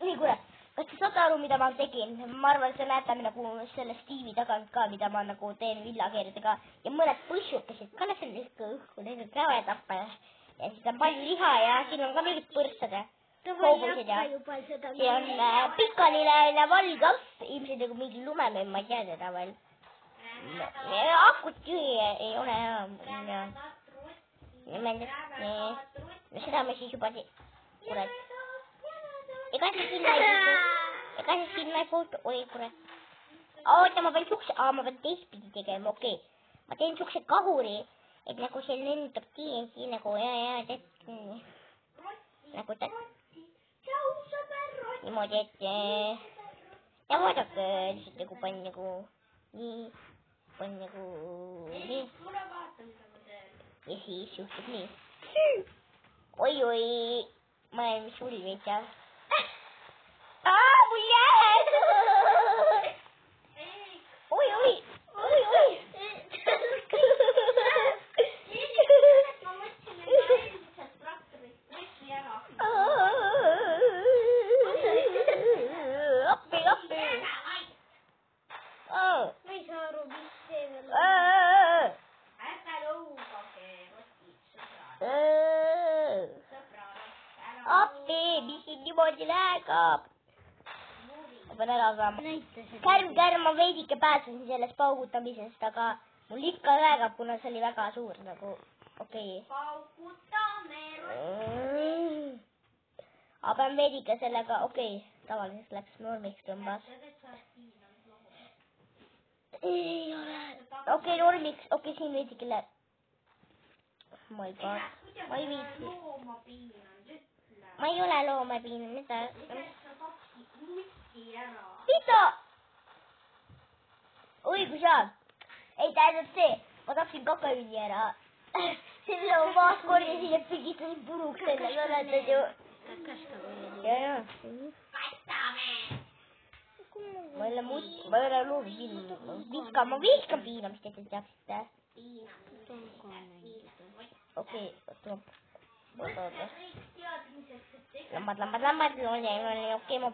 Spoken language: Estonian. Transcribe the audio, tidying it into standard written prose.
nii, kuule, kas te saate aru, mida ma tegin? Ma arvan, see näete nagu selle Steve'i tagant ka, mida ma nagu teen villakeeridega ja mõned põšukesed ka lähevad ikka õhku, neid on käve tappa ja siis on palju liha ja siin on ka mingid põrssad ja hoobused ja siin on pikaliline valgahv, ilmselt nagu mingi lumememm, ma ei tea teda veel. Akut ei ole enam. Seda me siis juba kurat. Ega see sinna ei puutu, oi kurat. Oota, ma pean teistpidi tegema, okei. Ma teen siukse kahuri, et nagu see lendab TNT nagu nagu ta niimoodi, et ja vaadake, lihtsalt nagu panin nagu nii ja siis juhtub nii. Oi, ma olen mis hull veits ja mul jääd! Oi! Appi! Ma ei saa aru, mis see veel on. Ärge lõugage rotid, sõbrad. Appi, mis siin niimoodi läheb? Ma pean ära saama. Kärm, ma veidike pääsesin sellest paugutamisest, aga mul ikka läheb, kuna see oli väga suur nagu, okei. Paugutame rotid. Aga pean veidike sellega, okei, tavaliselt läks normiks tõmbas. Ei ole. Okei, normiks, okei, siin veidike läheb. Oh my god, ma ei viitsi. Ma ei ole looma piinanud, mida? Mida? Õigus jaa. Ei tähendab see, ma tapsin kakajünni ära. See mida ma maas korjasin ja pigistasin puruks selle, mäletad ju? Jaa. Ma ei ole loomi piinanud. Ma vihkan piinamist, et te teaksite. Okei, oota. Lamad, okei, ma